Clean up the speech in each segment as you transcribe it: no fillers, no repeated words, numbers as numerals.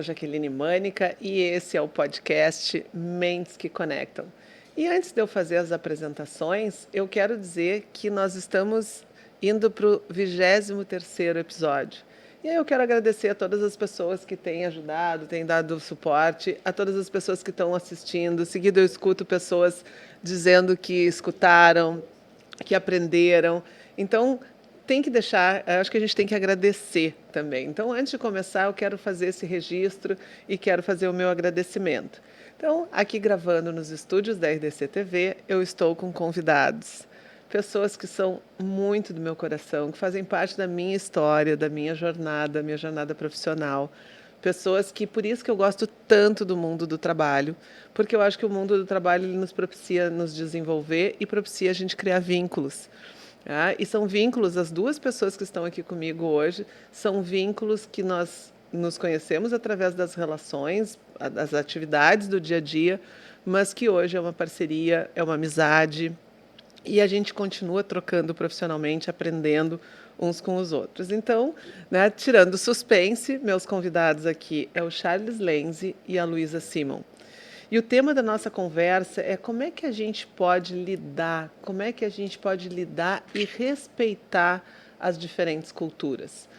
sou Jaqueline Mânica e esse é o podcast Mentes que Conectam. E antes de eu fazer as apresentações, eu quero dizer que nós estamos indo para o 23º episódio. E aí eu quero agradecer a todas as pessoas que têm ajudado, têm dado suporte, a todas as pessoas que estão assistindo. Seguido eu escuto pessoas dizendo que escutaram, que aprenderam. Então, tem que deixar, acho que a gente tem que agradecer também. Então, antes de começar, eu quero fazer esse registro e quero fazer o meu agradecimento. Então, aqui gravando nos estúdios da RDC TV, eu estou com convidados. Pessoas que são muito do meu coração, que fazem parte da minha história, da minha jornada profissional. Pessoas que, por isso que eu gosto tanto do mundo do trabalho, porque eu acho que o mundo do trabalho ele nos propicia nos desenvolver e propicia a gente criar vínculos. E são vínculos, as duas pessoas que estão aqui comigo hoje, são vínculos que nós nos conhecemos através das relações, das atividades do dia a dia, mas que hoje é uma parceria, é uma amizade, e a gente continua trocando profissionalmente, aprendendo uns com os outros. Então, né, tirando o suspense, meus convidados aqui é o Charles Lenzi e a Luísa Simon. E o tema da nossa conversa é como é que a gente pode lidar, e respeitar as diferentes culturas,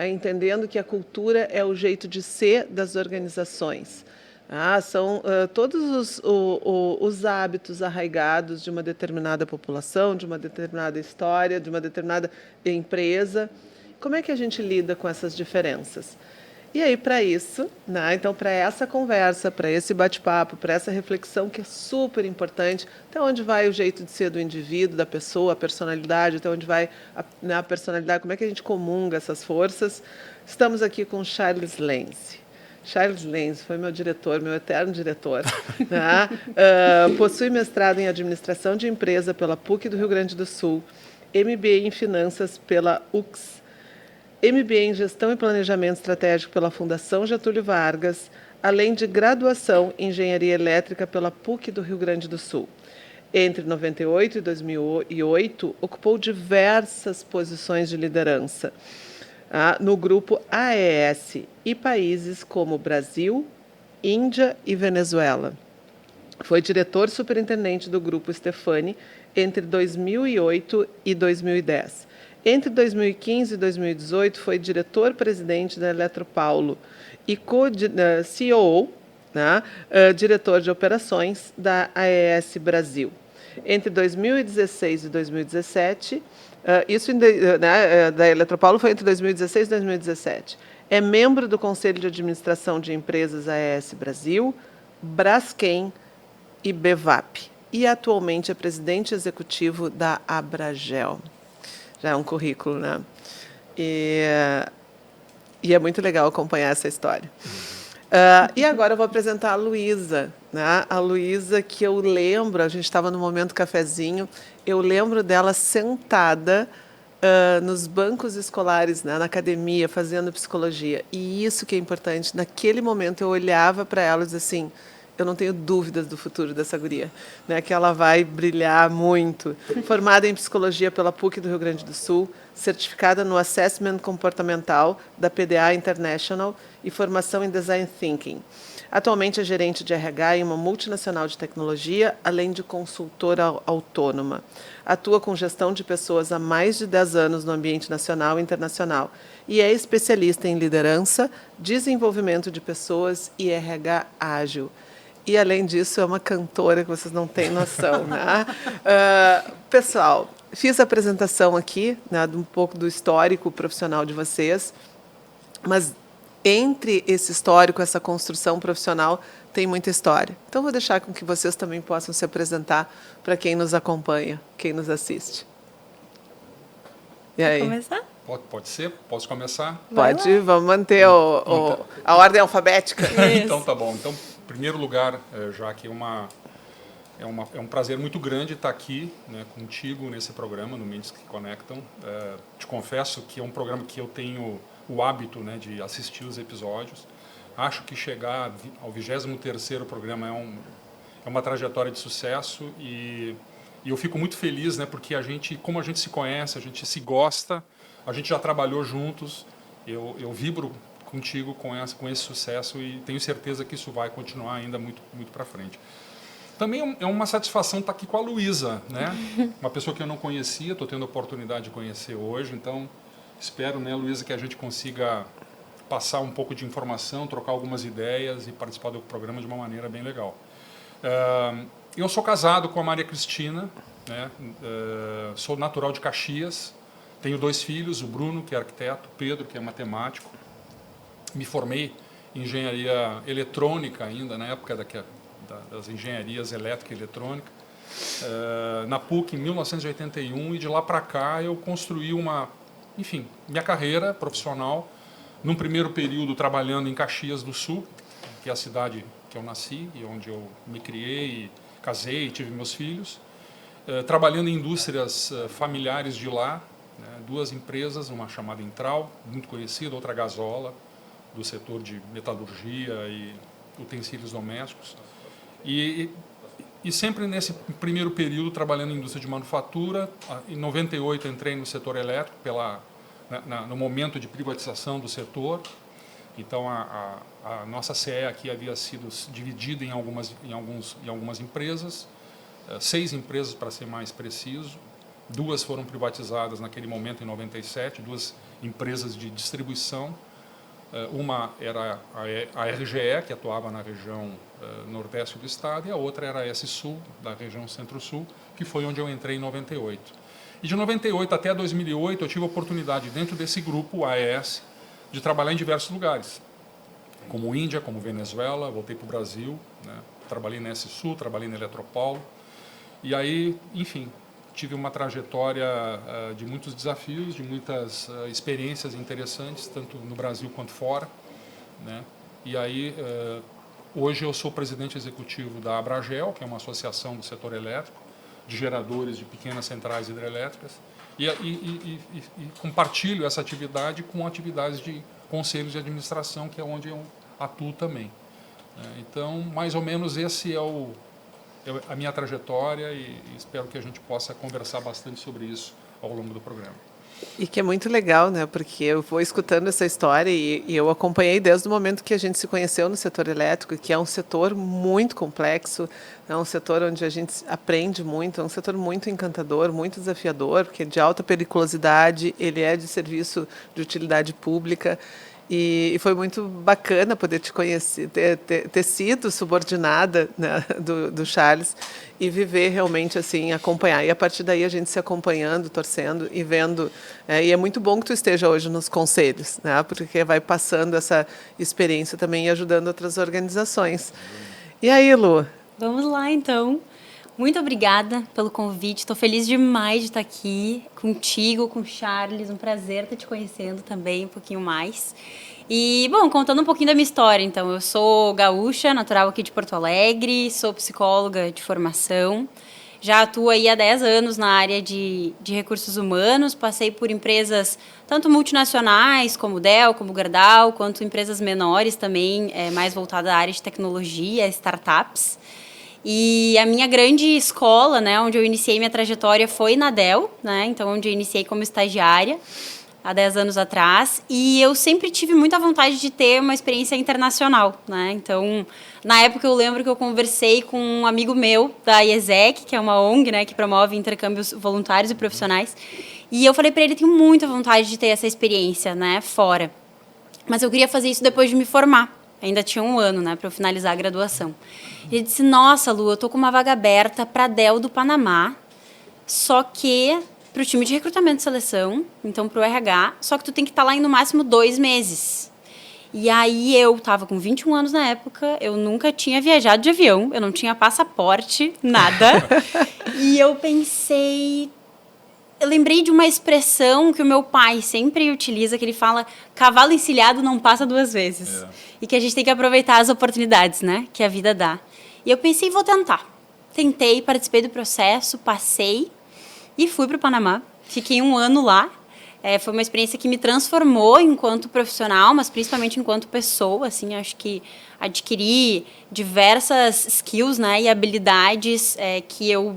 entendendo que a cultura é o jeito de ser das organizações. São todos os hábitos arraigados de uma determinada população, de uma determinada história, de uma determinada empresa. Como é que a gente lida com essas diferenças? E aí, para isso, né, então, para essa conversa, para esse bate-papo, para essa reflexão que é super importante, até onde vai o jeito de ser do indivíduo, da pessoa, a personalidade, até onde vai a personalidade, como é que a gente comunga essas forças, estamos aqui com Charles Lenzi. Charles Lenzi foi meu diretor, meu eterno diretor. Né? Possui mestrado em Administração de Empresa pela PUC do Rio Grande do Sul, MBA em Finanças pela UX, MBA em Gestão e Planejamento Estratégico pela Fundação Getúlio Vargas, além de graduação em Engenharia Elétrica pela PUC do Rio Grande do Sul. Entre 98 e 2008, ocupou diversas posições de liderança no grupo AES e países como Brasil, Índia e Venezuela. Foi diretor superintendente do Grupo Stefani entre 2008 e 2010. Entre 2015 e 2018, foi diretor-presidente da Eletropaulo e CEO, né, diretor de operações da AES Brasil. Entre 2016 e 2017, da Eletropaulo foi entre 2016 e 2017. É membro do Conselho de Administração de Empresas AES Brasil, Braskem e Bevap. E atualmente é presidente executivo da Abragel. Já é um currículo, né? E é muito legal acompanhar essa história. E agora eu vou apresentar a Luísa, né? A Luísa, que eu lembro, a gente estava no momento cafezinho, eu lembro dela sentada nos bancos escolares, né, na academia, fazendo psicologia. E isso que é importante. Naquele momento eu olhava para ela e dizia assim, eu não tenho dúvidas do futuro dessa guria, né, que ela vai brilhar muito. Formada em Psicologia pela PUC do Rio Grande do Sul, certificada no Assessment Comportamental da PDA International e formação em Design Thinking. Atualmente é gerente de RH em uma multinacional de tecnologia, além de consultora autônoma. Atua com gestão de pessoas há mais de 10 anos no ambiente nacional e internacional e é especialista em liderança, desenvolvimento de pessoas e RH ágil. E, além disso, é uma cantora que vocês não têm noção. Né? Pessoal, fiz a apresentação aqui, né, de um pouco do histórico profissional de vocês, mas entre esse histórico, essa construção profissional, tem muita história. Então, vou deixar com que vocês também possam se apresentar para quem nos acompanha, quem nos assiste. E aí? Quer começar? Pode ser? Posso começar? Pode, vamos manter a ordem alfabética. Então, tá bom. Então, em primeiro lugar, já que é um prazer muito grande estar aqui, né, contigo nesse programa, no Mentes que Conectam. Te confesso que é um programa que eu tenho o hábito, né, de assistir os episódios. Acho que chegar ao 23º programa é uma trajetória de sucesso e eu fico muito feliz, né, porque como a gente se conhece, a gente se gosta, a gente já trabalhou juntos, eu vibro contigo com esse sucesso e tenho certeza que isso vai continuar ainda muito, muito para frente. Também é uma satisfação estar aqui com a Luísa, né? Uma pessoa que eu não conhecia, estou tendo a oportunidade de conhecer hoje, então espero, né, Luísa, que a gente consiga passar um pouco de informação, trocar algumas ideias e participar do programa de uma maneira bem legal. Eu sou casado com a Maria Cristina, né? Sou natural de Caxias, tenho 2 filhos, o Bruno, que é arquiteto, o Pedro, que é matemático. Me formei em engenharia eletrônica ainda, na época das engenharias elétrica e eletrônica, na PUC em 1981, e de lá para cá eu construí minha carreira profissional, num primeiro período trabalhando em Caxias do Sul, que é a cidade que eu nasci e onde eu me criei, casei e tive meus filhos, trabalhando em indústrias familiares de lá, né, 2 empresas, uma chamada Intral, muito conhecida, outra Gasola, do setor de metalurgia e utensílios domésticos. E sempre nesse primeiro período trabalhando em indústria de manufatura. Em 98 entrei no setor elétrico no momento de privatização do setor. Então a nossa CE aqui havia sido dividida em algumas empresas, 6 empresas para ser mais preciso. 2 foram privatizadas naquele momento em 97, 2 empresas de distribuição. Uma era a RGE, que atuava na região nordeste do estado, e a outra era a S-Sul, da região centro-sul, que foi onde eu entrei em 98. E de 98 até 2008 eu tive a oportunidade, dentro desse grupo, a AES, de trabalhar em diversos lugares, como Índia, como Venezuela, voltei para o Brasil, né? Trabalhei na S-Sul, trabalhei na Eletropaulo, e aí, enfim, tive uma trajetória de muitos desafios, de muitas experiências interessantes, tanto no Brasil quanto fora, né? E aí, hoje eu sou presidente executivo da Abragel, que é uma associação do setor elétrico, de geradores de pequenas centrais hidrelétricas, e compartilho essa atividade com atividades de conselhos de administração, que é onde eu atuo também. Então, mais ou menos esse é a minha trajetória, e espero que a gente possa conversar bastante sobre isso ao longo do programa. E que é muito legal, né? Porque eu vou escutando essa história e eu acompanhei desde o momento que a gente se conheceu no setor elétrico, que é um setor muito complexo, é um setor onde a gente aprende muito, é um setor muito encantador, muito desafiador, porque é de alta periculosidade, ele é de serviço de utilidade pública. E foi muito bacana poder te conhecer, ter sido subordinada, né, do Charles, e viver realmente assim, acompanhar. E a partir daí a gente se acompanhando, torcendo e vendo. E é muito bom que tu esteja hoje nos conselhos, né, porque vai passando essa experiência também e ajudando outras organizações. E aí, Lu? Vamos lá, então. Muito obrigada pelo convite. Estou feliz demais de estar aqui contigo, com o Charles. Um prazer estar te conhecendo também um pouquinho mais. E, bom, contando um pouquinho da minha história, então. Eu sou gaúcha, natural aqui de Porto Alegre, sou psicóloga de formação. Já atuo aí há 10 anos na área de recursos humanos. Passei por empresas tanto multinacionais, como Dell, como Gerdau, quanto empresas menores também, mais voltadas à área de tecnologia, startups. E a minha grande escola, né, onde eu iniciei minha trajetória foi na Dell, né, então onde eu iniciei como estagiária há 10 anos atrás, e eu sempre tive muita vontade de ter uma experiência internacional, né, então na época eu lembro que eu conversei com um amigo meu da IESEC, que é uma ONG, né, que promove intercâmbios voluntários e profissionais, e eu falei para ele, tenho muita vontade de ter essa experiência, né, fora, mas eu queria fazer isso depois de me formar. Ainda tinha 1 ano, né, para eu finalizar a graduação. E ele disse, nossa, Lu, eu tô com uma vaga aberta para a Dell do Panamá, só que para o time de recrutamento e seleção, então para o RH, só que tu tem que estar lá em no máximo 2 meses. E aí eu estava com 21 anos na época, eu nunca tinha viajado de avião, eu não tinha passaporte, nada. E eu pensei... Eu lembrei de uma expressão que o meu pai sempre utiliza, que ele fala, cavalo encilhado não passa 2 vezes. E que a gente tem que aproveitar as oportunidades, né, que a vida dá. E eu pensei, vou tentar. Tentei, participei do processo, passei e fui para o Panamá. Fiquei 1 ano lá. Foi uma experiência que me transformou enquanto profissional, mas principalmente enquanto pessoa. Assim, acho que adquiri diversas skills, né, e habilidades que eu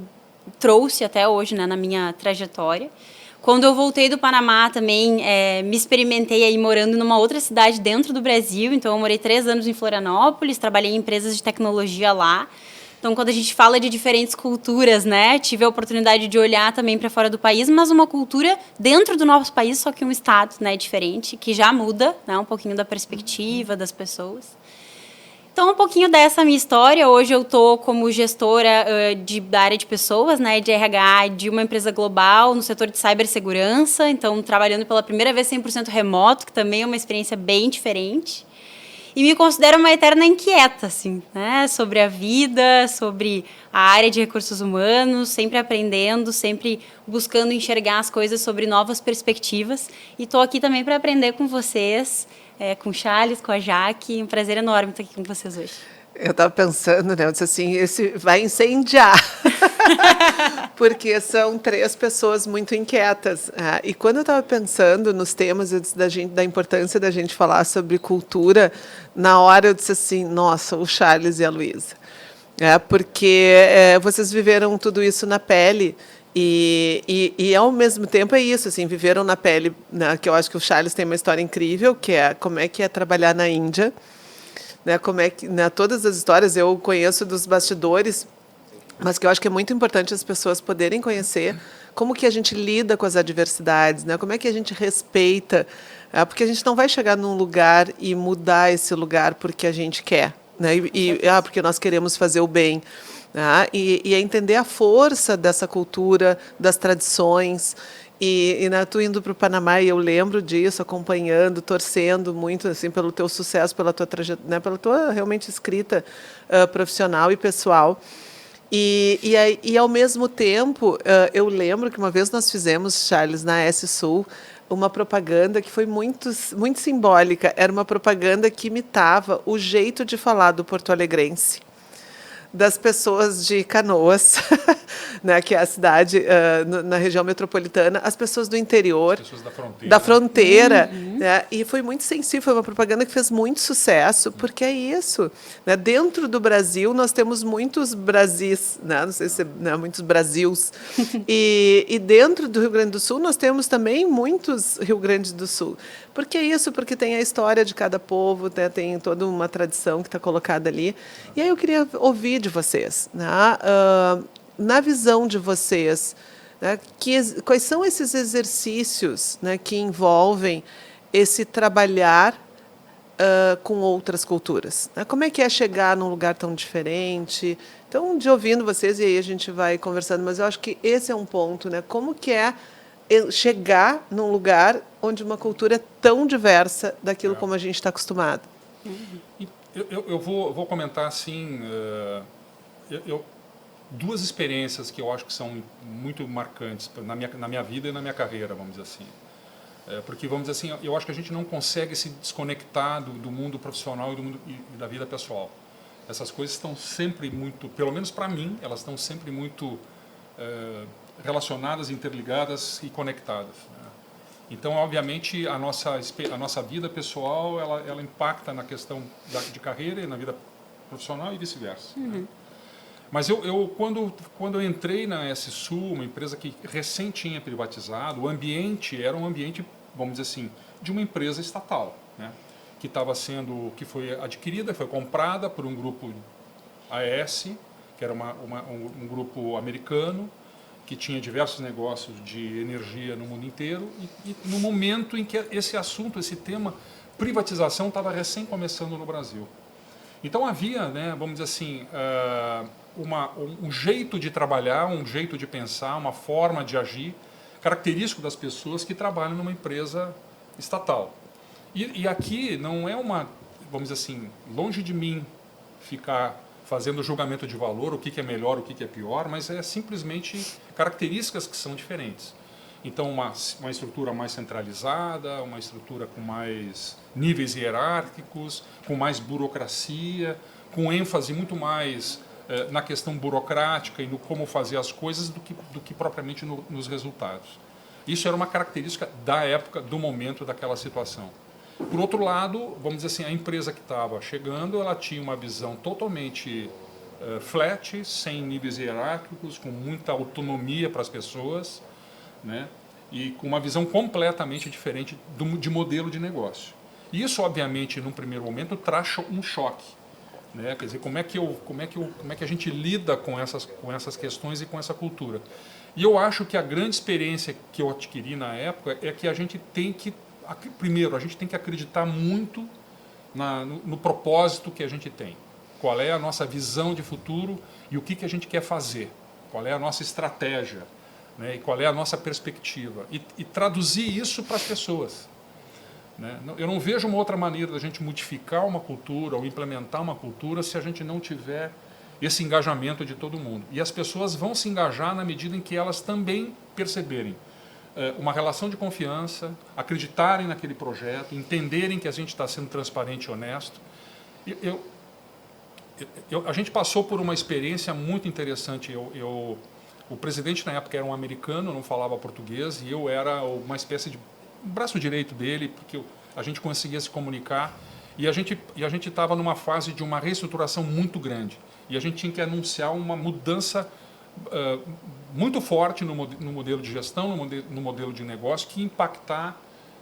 trouxe até hoje, né, na minha trajetória. Quando eu voltei do Panamá também, me experimentei aí morando numa outra cidade dentro do Brasil. Então, eu morei 3 anos em Florianópolis, trabalhei em empresas de tecnologia lá. Então, quando a gente fala de diferentes culturas, né, tive a oportunidade de olhar também para fora do país, mas uma cultura dentro do nosso país, só que um estado, né, diferente, que já muda, né, um pouquinho da perspectiva das pessoas. Então, um pouquinho dessa minha história. Hoje eu estou como gestora da área de pessoas, né, de RH, de uma empresa global no setor de cibersegurança. Então, trabalhando pela primeira vez 100% remoto, que também é uma experiência bem diferente. E me considero uma eterna inquieta, assim, né, sobre a vida, sobre a área de recursos humanos, sempre aprendendo, sempre buscando enxergar as coisas sobre novas perspectivas. E estou aqui também para aprender com vocês, com o Charles, com a Jaque. Um prazer enorme estar aqui com vocês hoje. Eu estava pensando, né? Eu disse assim, esse vai incendiar. Porque são 3 pessoas muito inquietas. E quando eu estava pensando nos temas da importância da gente falar sobre cultura, na hora eu disse assim, nossa, o Charles e a Luísa. Porque vocês viveram tudo isso na pele. E ao mesmo tempo é isso, assim, viveram na pele, né, que eu acho que o Charles tem uma história incrível, que é como é que é trabalhar na Índia, né, como é que, né, todas as histórias eu conheço dos bastidores, mas que eu acho que é muito importante as pessoas poderem conhecer como que a gente lida com as adversidades, né, como é que a gente respeita, porque a gente não vai chegar num lugar e mudar esse lugar porque a gente quer, né, porque nós queremos fazer o bem. E entender a força dessa cultura, das tradições. Né, tu indo para o Panamá, e eu lembro disso, acompanhando, torcendo muito assim, pelo teu sucesso, pela tua trajetória, né, pela tua realmente escrita profissional e pessoal. E ao mesmo tempo, eu lembro que uma vez nós fizemos, Charles, na S-Sul, uma propaganda que foi muito, muito simbólica. Era uma propaganda que imitava o jeito de falar do porto-alegrense, das pessoas de Canoas, né, que é a cidade na região metropolitana, as pessoas do interior, as pessoas da fronteira, né, e foi muito sensível, foi uma propaganda que fez muito sucesso, porque é isso, né, dentro do Brasil nós temos muitos Brasis, né, não sei se, né, muitos Brasils, e dentro do Rio Grande do Sul nós temos também muitos Rio Grande do Sul. Por que isso? Porque tem a história de cada povo, né, tem toda uma tradição que está colocada ali. E aí eu queria ouvir de vocês, né, na visão de vocês, né, quais são esses exercícios, né, que envolvem esse trabalhar com outras culturas, né? Como é que é chegar num lugar tão diferente? Então, de ouvindo vocês, e aí a gente vai conversando, mas eu acho que esse é um ponto, né? Como que é chegar num lugar onde uma cultura é tão diversa daquilo como a gente está acostumado? Eu vou comentar assim, duas experiências que eu acho que são muito marcantes na minha vida e na minha carreira, vamos dizer assim. Porque, vamos dizer assim, eu acho que a gente não consegue se desconectar do mundo profissional e da vida pessoal. Essas coisas estão sempre muito, pelo menos para mim, elas estão sempre muito relacionadas, interligadas e conectadas, né? Então, obviamente, a nossa vida pessoal, ela impacta na questão de carreira e na vida profissional e vice-versa, né? Mas quando eu entrei na S-Sul, uma empresa que recém tinha privatizado, o ambiente era um ambiente, vamos dizer assim, de uma empresa estatal, né? Que foi adquirida, foi comprada por um grupo AES, que era um grupo americano, que tinha diversos negócios de energia no mundo inteiro, e no momento em que esse assunto, esse tema, privatização, estava recém começando no Brasil. Então havia, né, vamos dizer assim, um jeito de trabalhar, um jeito de pensar, uma forma de agir característico das pessoas que trabalham numa empresa estatal. E aqui não é vamos dizer assim, longe de mim ficar fazendo julgamento de valor, o que é melhor, o que é pior, mas é simplesmente características que são diferentes. Então, uma estrutura mais centralizada, uma estrutura com mais níveis hierárquicos, com mais burocracia, com ênfase muito mais na questão burocrática e no como fazer as coisas do que propriamente nos resultados. Isso era uma característica da época, do momento, daquela situação. Por outro lado, vamos dizer assim, a empresa que estava chegando, ela tinha uma visão totalmente flat, sem níveis hierárquicos, com muita autonomia para as pessoas, né? e com uma visão completamente diferente de modelo de negócio. Isso, obviamente, num primeiro momento, traz um choque, né? Quer dizer, como é que a gente lida com essas questões e com essa cultura? E eu acho que a grande experiência que eu adquiri na época é que a gente tem que, primeiro, a gente tem que acreditar muito no propósito que a gente tem. Qual é a nossa visão de futuro e o que a gente quer fazer? Qual é a nossa estratégia? Né? E qual é a nossa perspectiva? E traduzir isso para as pessoas. Né? Eu não vejo uma outra maneira da gente modificar uma cultura ou implementar uma cultura se a gente não tiver esse engajamento de todo mundo. E as pessoas vão se engajar na medida em que elas também perceberem uma relação de confiança, acreditarem naquele projeto, entenderem que a gente está sendo transparente e honesto. A gente passou por uma experiência muito interessante. O presidente, na época, era um americano, não falava português, e eu era uma espécie de braço direito dele, porque a gente conseguia se comunicar, e a gente estava numa fase de uma reestruturação muito grande. E a gente tinha que anunciar uma mudança muito forte no modelo de gestão, no modelo de negócio, que ia impactar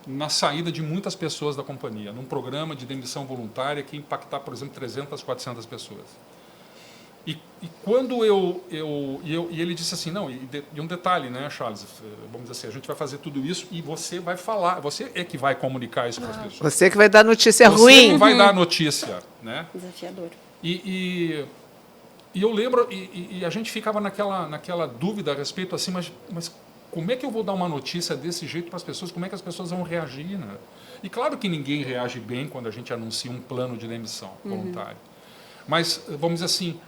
na saída de muitas pessoas da companhia, num programa de demissão voluntária que ia impactar, por exemplo, 300, 400 pessoas. E quando e ele disse assim, não, e um detalhe, né, Charles, vamos dizer assim, a gente vai fazer tudo isso e você vai falar, você é que vai comunicar isso para as pessoas. Você que vai dar notícia ruim. Você vai dar notícia, né? Desafiador. E eu lembro, e a gente ficava naquela dúvida a respeito assim, mas como é que eu vou dar uma notícia desse jeito para as pessoas? Como é que as pessoas vão reagir, né? E claro que ninguém reage bem quando a gente anuncia um plano de demissão voluntária. Mas, vamos dizer assim,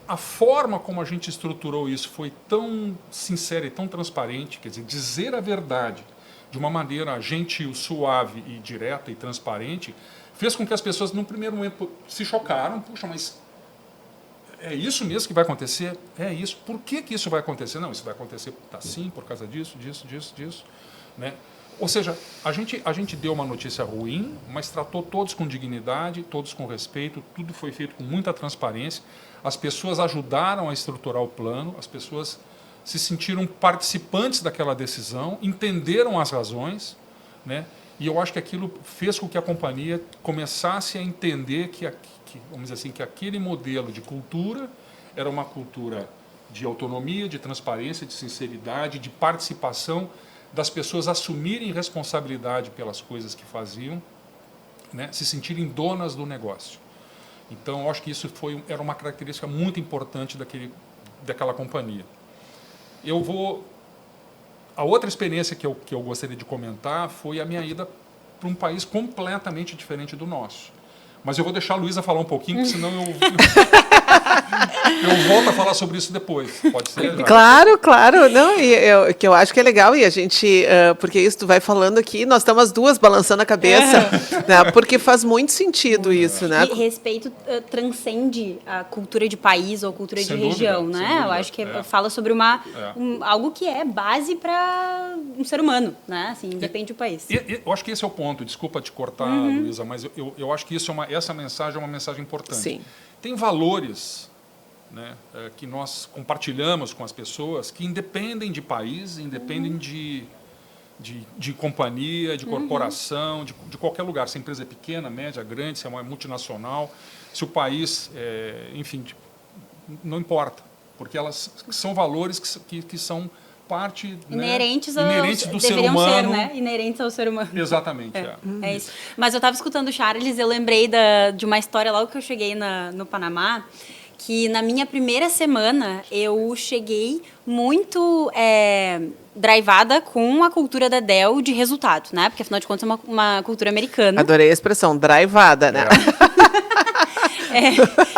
a forma como a gente estruturou isso foi tão sincera e tão transparente, quer dizer a verdade de uma maneira gentil, suave e direta e transparente, fez com que as pessoas, num primeiro momento, se chocaram. Puxa, mas é isso mesmo que vai acontecer? É isso. Por que isso vai acontecer? Não, isso vai acontecer assim, por causa disso. Né? Ou seja, a gente deu uma notícia ruim, mas tratou todos com dignidade, todos com respeito, tudo foi feito com muita transparência. As pessoas ajudaram a estruturar o plano, as pessoas se sentiram participantes daquela decisão, entenderam as razões, né? E eu acho que aquilo fez com que a companhia começasse a entender vamos dizer assim, que aquele modelo de cultura era uma cultura de autonomia, de transparência, de sinceridade, de participação, das pessoas assumirem responsabilidade pelas coisas que faziam, né? Se sentirem donas do negócio. Então, eu acho que isso era uma característica muito importante daquela companhia. A outra experiência que eu gostaria de comentar foi a minha ida para um país completamente diferente do nosso. Mas eu vou deixar a Luísa falar um pouquinho, porque senão eu volto a falar sobre isso depois. Pode ser? Já? Claro. Não, que eu acho que é legal, e a gente, porque isso tu vai falando aqui, nós estamos as duas balançando a cabeça, né, porque faz muito sentido isso, né? E respeito transcende a cultura de país ou cultura de região, né? Sem dúvida, eu acho que fala sobre algo que é base para um ser humano, né? Assim, independe do país. Eu acho que esse é o ponto. Desculpa te cortar, Luísa, mas eu acho que essa mensagem é uma mensagem importante. Sim. Tem valores, né, que nós compartilhamos com as pessoas que independem de país, independem de companhia, de corporação, de qualquer lugar. Se a empresa é pequena, média, grande, se é uma multinacional, se o país, enfim, não importa, porque elas são valores que são parte, inerentes, né, inerentes do ser humano. Ser, né? Inerentes ao ser humano. Exatamente. É isso. Mas eu estava escutando o Charles, eu lembrei de uma história logo que eu cheguei no Panamá, que na minha primeira semana eu cheguei muito drivada com a cultura da Dell de resultado, né? Porque afinal de contas é uma cultura americana. Adorei a expressão, drivada, né?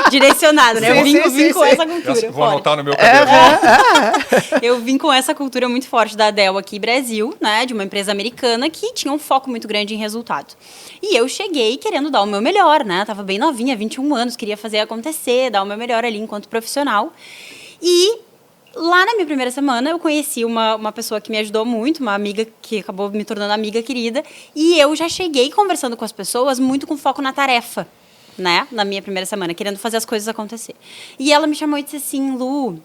Direcionada, né? Eu vim com essa cultura. Vou anotar no meu caderno. Eu vim com essa cultura muito forte da Dell aqui em Brasil, né? De uma empresa americana que tinha um foco muito grande em resultado. E eu cheguei querendo dar o meu melhor, né? Tava bem novinha, 21 anos, queria fazer acontecer, dar o meu melhor ali enquanto profissional. E lá na minha primeira semana eu conheci uma pessoa que me ajudou muito, uma amiga que acabou me tornando amiga querida. E eu já cheguei conversando com as pessoas muito com foco na tarefa, né, na minha primeira semana, querendo fazer as coisas acontecer. E ela me chamou e disse assim, Lu,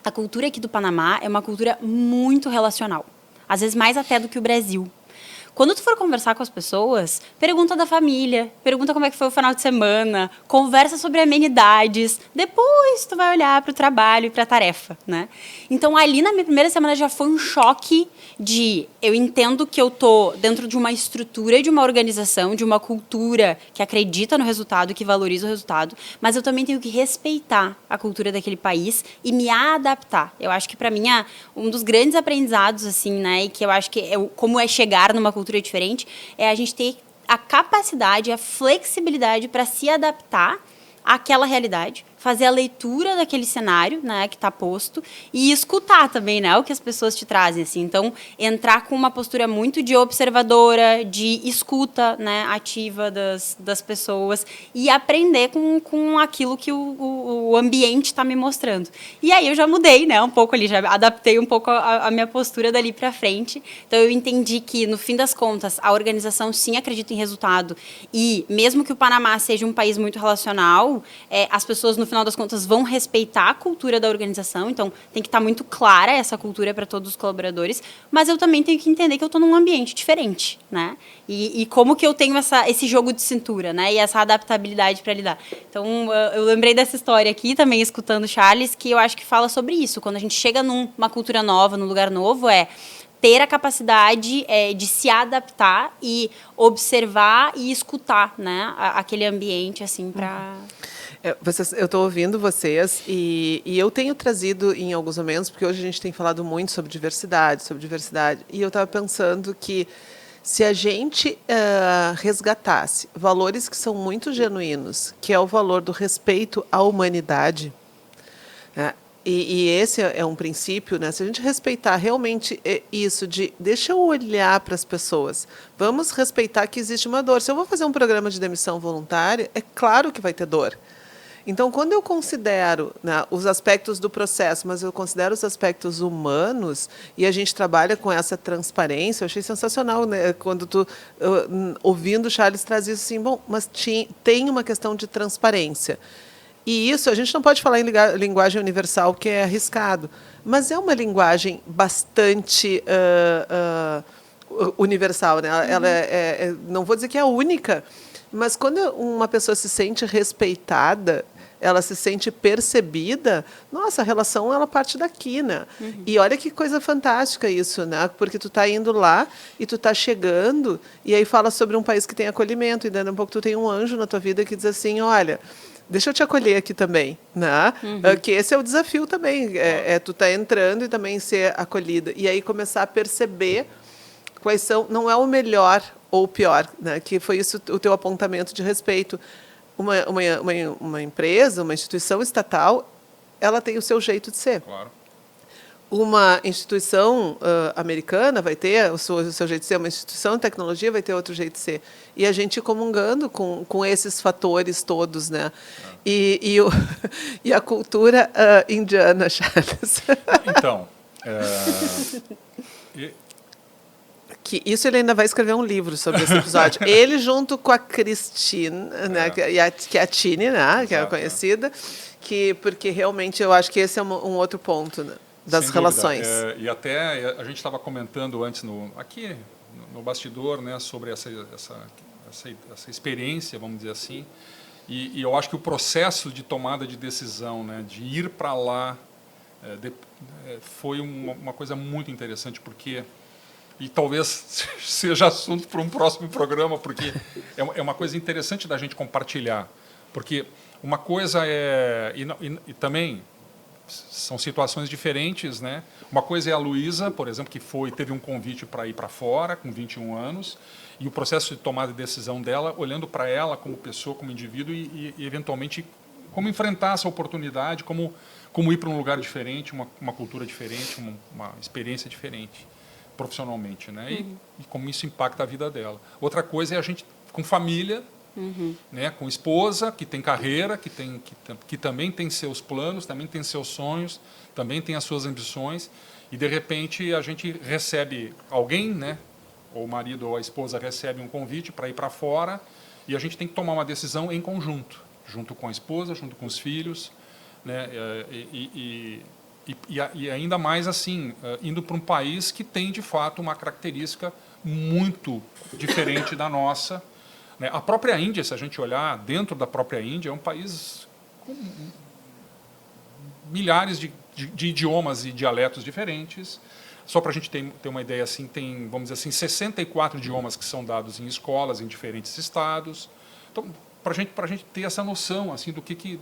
a cultura aqui do Panamá é uma cultura muito relacional. às vezes mais até do que o Brasil. Quando tu for conversar com as pessoas, pergunta da família, pergunta como é que foi o final de semana, conversa sobre amenidades, depois tu vai olhar para o trabalho e para a tarefa, né? Então, ali na minha primeira semana já foi um choque de... Eu entendo que eu tô dentro de uma estrutura, de uma organização, de uma cultura que acredita no resultado, que valoriza o resultado, mas eu também tenho que respeitar a cultura daquele país e me adaptar. Eu acho que, para mim, um dos grandes aprendizados, assim, né, e que eu acho que como é chegar numa cultura diferente, é a gente ter a capacidade, a flexibilidade para se adaptar àquela realidade, fazer a leitura daquele cenário, né, que está posto, e escutar também, né, o que as pessoas te trazem, assim. Então, entrar com uma postura muito de observadora, de escuta, né, ativa das pessoas, e aprender com aquilo que o ambiente está me mostrando. E aí eu já mudei, né, um pouco ali, já adaptei um pouco a minha postura dali para frente. Então, eu entendi que, no fim das contas, a organização sim acredita em resultado, e mesmo que o Panamá seja um país muito relacional, as pessoas, no final das contas, vão respeitar a cultura da organização, então tem que estar muito clara essa cultura para todos os colaboradores, mas eu também tenho que entender que eu estou num ambiente diferente, né? E como que eu tenho esse jogo de cintura, né? E essa adaptabilidade para lidar. Então, eu lembrei dessa história aqui, também escutando o Charles, que eu acho que fala sobre isso. Quando a gente chega numa cultura nova, num lugar novo, ter a capacidade de se adaptar e observar e escutar, né, aquele ambiente, assim, para... Eu estou ouvindo vocês e eu tenho trazido em alguns momentos, porque hoje a gente tem falado muito sobre diversidade, e eu estava pensando que se a gente resgatasse valores que são muito genuínos, que é o valor do respeito à humanidade, né? E esse é um princípio, né? Se a gente respeitar realmente isso de deixa eu olhar para as pessoas, vamos respeitar que existe uma dor. Se eu vou fazer um programa de demissão voluntária, é claro que vai ter dor. Então, quando eu considero, né, os aspectos do processo, mas eu considero os aspectos humanos, e a gente trabalha com essa transparência, eu achei sensacional, né, quando tu, ouvindo o Charles, traz isso assim, bom, mas tem uma questão de transparência. E isso, a gente não pode falar em linguagem universal, porque é arriscado, mas é uma linguagem bastante universal, né? Ela não vou dizer que é a única, mas quando uma pessoa se sente respeitada, ela se sente percebida, nossa, a relação ela parte daqui, né? E olha que coisa fantástica isso, né? Porque tu está indo lá e tu está chegando e aí fala sobre um país que tem acolhimento e daqui a pouco tu tem um anjo na tua vida que diz assim, olha, deixa eu te acolher aqui também, né? Que esse é o desafio também, tu tá entrando e também ser acolhida e aí começar a perceber quais são, não é o melhor ou o pior, né? Que foi isso o teu apontamento de respeito. Uma empresa, uma instituição estatal, ela tem o seu jeito de ser. Claro. Uma instituição americana vai ter o seu jeito de ser, uma instituição de tecnologia vai ter outro jeito de ser. E a gente comungando com esses fatores todos, né? E a cultura indiana, Charles. Então, que isso ele ainda vai escrever um livro sobre esse episódio. Ele junto com a Christine, né, que é a Tini, né, que é conhecida, porque realmente eu acho que esse é um outro ponto, né, das relações. E até a gente estava comentando antes aqui no bastidor, né, sobre essa experiência, vamos dizer assim, e eu acho que o processo de tomada de decisão, né, de ir para lá, foi uma coisa muito interessante, porque e talvez seja assunto para um próximo programa, porque é uma coisa interessante da gente compartilhar. Porque uma coisa e também são situações diferentes, né? Uma coisa é a Luísa, por exemplo, que teve um convite para ir para fora, com 21 anos, e o processo de tomada de decisão dela, olhando para ela como pessoa, como indivíduo, e eventualmente, como enfrentar essa oportunidade, como ir para um lugar diferente, uma cultura diferente, uma experiência diferente profissionalmente, né? E como isso impacta a vida dela. Outra coisa é a gente com família, né? Com esposa que tem carreira, que também tem seus planos, também tem seus sonhos, também tem as suas ambições, e de repente a gente recebe alguém, né? Ou o marido ou a esposa recebe um convite para ir para fora, e a gente tem que tomar uma decisão em conjunto, junto com a esposa, junto com os filhos, né? e ainda mais assim, indo para um país que tem, de fato, uma característica muito diferente da nossa. Né? A própria Índia, se a gente olhar dentro da própria Índia, é um país com milhares de idiomas e dialetos diferentes. Só para a gente ter uma ideia, assim, tem, vamos dizer assim, 64 idiomas que são dados em escolas em diferentes estados. Então, para a gente ter essa noção assim, do que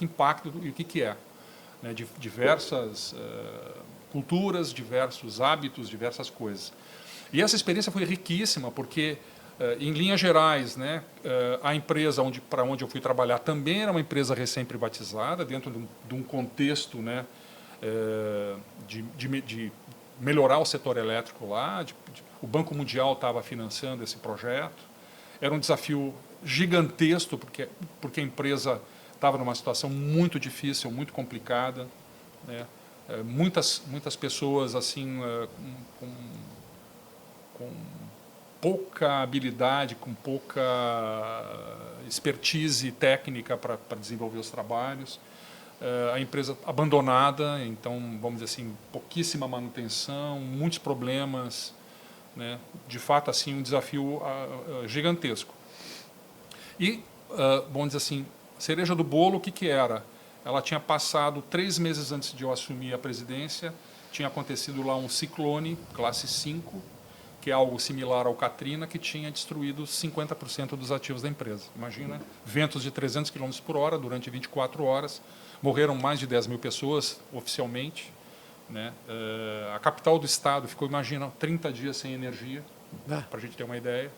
impacta e o que é. Né? De diversas culturas, diversos hábitos, diversas coisas. E essa experiência foi riquíssima, porque, em linhas gerais, né, a empresa para onde eu fui trabalhar também era uma empresa recém-privatizada, dentro de um contexto, né, de melhorar o setor elétrico lá. O Banco Mundial estava financiando esse projeto. Era um desafio gigantesco, porque a empresa estava numa situação muito difícil, muito complicada. Né? Muitas pessoas assim, com pouca habilidade, com pouca expertise técnica para desenvolver os trabalhos. A empresa abandonada, então, vamos dizer assim, pouquíssima manutenção, muitos problemas. Né? De fato, assim, um desafio gigantesco. E, vamos dizer assim, cereja do bolo, o que era? Ela tinha passado 3 meses antes de eu assumir a presidência, tinha acontecido lá um ciclone, classe 5, que é algo similar ao Katrina, que tinha destruído 50% dos ativos da empresa. Imagina, ventos de 300 km por hora durante 24 horas, morreram mais de 10 mil pessoas, oficialmente. Né? A capital do estado ficou, imagina, 30 dias sem energia, para a gente ter uma ideia.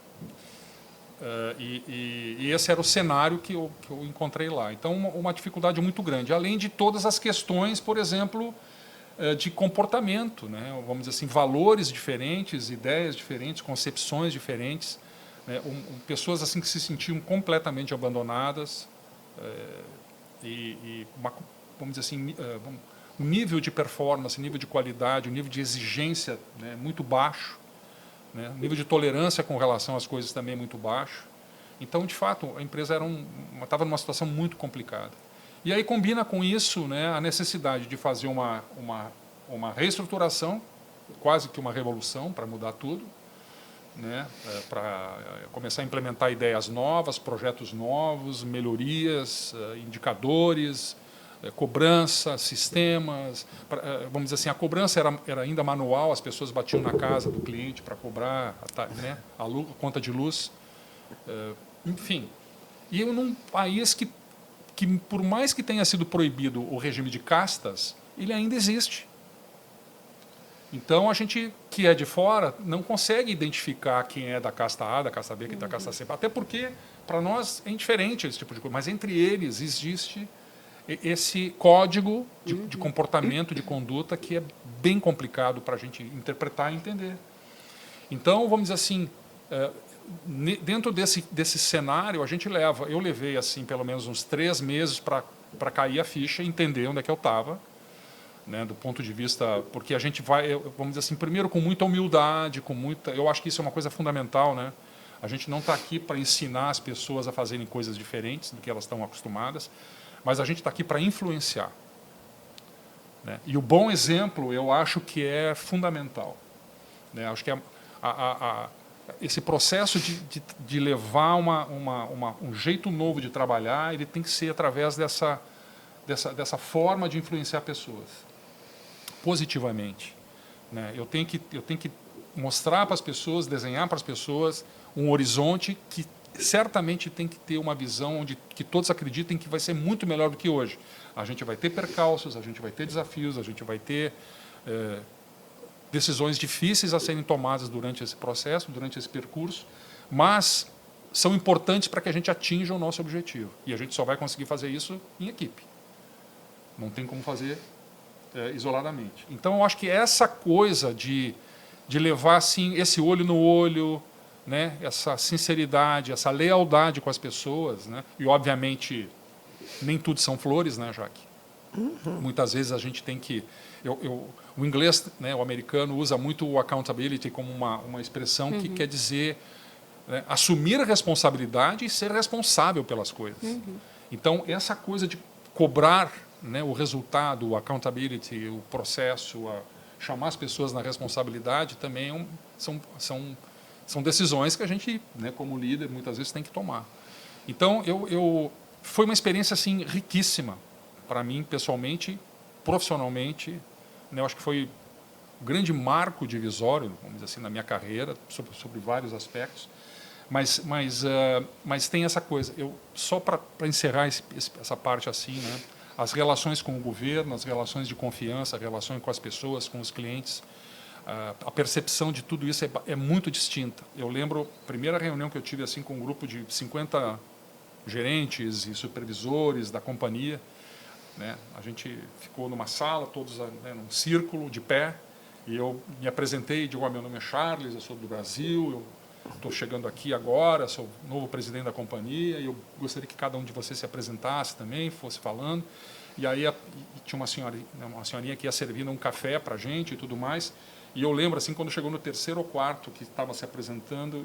E esse era o cenário que eu encontrei lá. Então, uma dificuldade muito grande, além de todas as questões, por exemplo, de comportamento, né? Vamos dizer assim, valores diferentes, ideias diferentes, concepções diferentes, né? Pessoas assim que se sentiam completamente abandonadas vamos dizer assim, um nível de performance, nível de qualidade, um nível de exigência, né, muito baixo. Né? O nível de tolerância com relação às coisas também é muito baixo. Então, de fato, a empresa estava numa situação muito complicada. E aí combina com isso, né, a necessidade de fazer uma reestruturação, quase que uma revolução para mudar tudo, né, para começar a implementar ideias novas, projetos novos, melhorias, indicadores, cobrança, sistemas. Vamos dizer assim, a cobrança era ainda manual, as pessoas batiam na casa do cliente para cobrar, né, a conta de luz. Enfim. E num país que, por mais que tenha sido proibido o regime de castas, ele ainda existe. Então, a gente que é de fora não consegue identificar quem é da casta A, da casta B, quem é da casta C. Até porque, para nós, é indiferente esse tipo de coisa. Mas entre eles existe esse código de comportamento, de conduta, que é bem complicado para a gente interpretar e entender. Então, vamos dizer assim, dentro desse cenário, eu levei assim pelo menos uns 3 meses para cair a ficha e entender onde é que eu estava, né, do ponto de vista, porque a gente vai, vamos dizer assim, primeiro com muita humildade, eu acho que isso é uma coisa fundamental, né? A gente não está aqui para ensinar as pessoas a fazerem coisas diferentes do que elas estão acostumadas, mas a gente está aqui para influenciar. Né? E o bom exemplo, eu acho que é fundamental. Né? Acho que esse processo de levar um jeito novo de trabalhar, ele tem que ser através dessa forma de influenciar pessoas, positivamente. Né? Eu tenho que mostrar para as pessoas, desenhar para as pessoas um horizonte que certamente tem que ter uma visão que todos acreditem que vai ser muito melhor do que hoje. A gente vai ter percalços, a gente vai ter desafios, a gente vai ter decisões difíceis a serem tomadas durante esse processo, durante esse percurso, mas são importantes para que a gente atinja o nosso objetivo. E a gente só vai conseguir fazer isso em equipe. Não tem como fazer isoladamente. Então, eu acho que essa coisa de levar assim, esse olho no olho, né, essa sinceridade, essa lealdade com as pessoas, né, e, obviamente, nem tudo são flores, né, Jaque? Muitas vezes a gente tem que... o inglês, né, o americano, usa muito o accountability como uma expressão que quer dizer, né, assumir a responsabilidade e ser responsável pelas coisas. Então, essa coisa de cobrar, né, o resultado, o accountability, o processo, chamar as pessoas na responsabilidade também são decisões que a gente, né, como líder, muitas vezes tem que tomar. Então, foi uma experiência assim riquíssima para mim, pessoalmente, profissionalmente. Né, eu acho que foi um grande marco divisório, vamos dizer assim, na minha carreira, sobre vários aspectos. Mas tem essa coisa. Só para encerrar essa parte assim, né, as relações com o governo, as relações de confiança, a relação com as pessoas, com os clientes, a percepção de tudo isso é muito distinta. Eu lembro a primeira reunião que eu tive assim com um grupo de 50 gerentes e supervisores da companhia, né? A gente ficou numa sala, todos, né, num círculo de pé, e eu me apresentei e digo: meu nome é Charles, eu sou do Brasil, eu estou chegando aqui agora, sou o novo presidente da companhia, e eu gostaria que cada um de vocês se apresentasse também, fosse falando. E aí tinha uma senhorinha que ia servindo um café para a gente e tudo mais. E eu lembro, assim, quando chegou no terceiro ou quarto que estava se apresentando,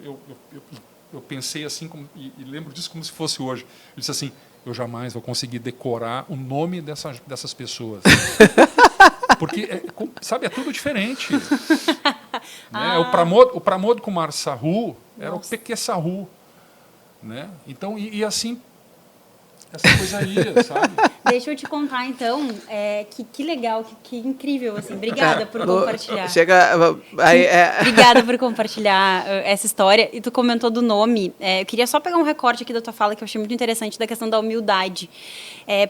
eu pensei assim, e lembro disso como se fosse hoje. Eu disse assim: eu jamais vou conseguir decorar o nome dessas pessoas. Porque, sabe, é tudo diferente. Né? O Pramod Kumar Sahu era o P.Q. Sahu. Né? Então, e assim, essa coisa ia, sabe? Deixa eu te contar, então, que legal, que incrível, assim. Obrigada por compartilhar. Obrigada por compartilhar essa história. E tu comentou do nome. Eu queria só pegar um recorte aqui da tua fala que eu achei muito interessante, da questão da humildade.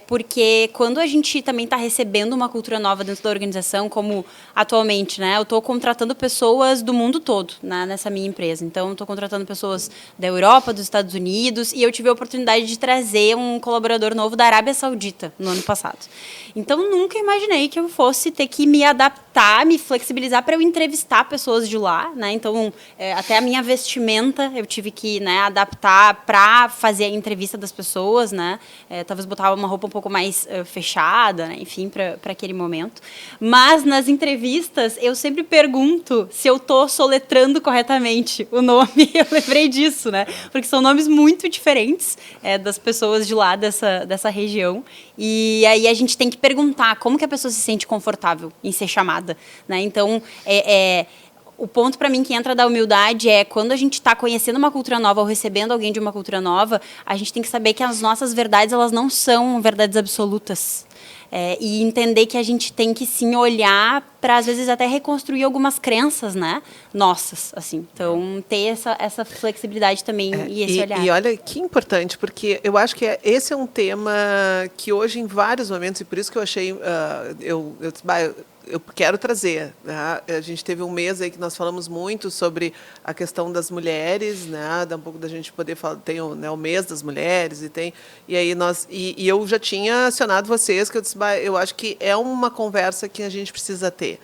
Porque quando a gente também está recebendo uma cultura nova dentro da organização, como atualmente, né? Eu estou contratando pessoas do mundo todo, né, nessa minha empresa. Então, estou contratando pessoas da Europa, dos Estados Unidos, e eu tive a oportunidade de trazer um colaborador novo da Arábia Saudita no ano passado. Então, nunca imaginei que eu fosse ter que me adaptar, me flexibilizar para eu entrevistar pessoas de lá, né? Então, até a minha vestimenta eu tive que, né, adaptar para fazer a entrevista das pessoas, né? Talvez botar uma roupa um pouco mais fechada, né? Enfim, para aquele momento. Mas nas entrevistas eu sempre pergunto se eu estou soletrando corretamente o nome. Eu lembrei disso, né? Porque são nomes muito diferentes das pessoas de lá dessa região. E aí a gente tem que perguntar como que a pessoa se sente confortável em ser chamada, né? Então, o ponto para mim que entra da humildade é quando a gente está conhecendo uma cultura nova ou recebendo alguém de uma cultura nova, a gente tem que saber que as nossas verdades, elas não são verdades absolutas. E entender que a gente tem que sim olhar para, às vezes, até reconstruir algumas crenças, né, nossas, assim. Então, ter essa flexibilidade também e esse olhar. E olha que importante, porque eu acho que esse é um tema que hoje, em vários momentos, e por isso que eu achei, eu quero trazer. Né? A gente teve um mês aí que nós falamos muito sobre a questão das mulheres, né? Dá um pouco da gente poder falar, tem o mês das mulheres e aí e eu já tinha acionado vocês que eu disse, eu acho que é uma conversa que a gente precisa ter,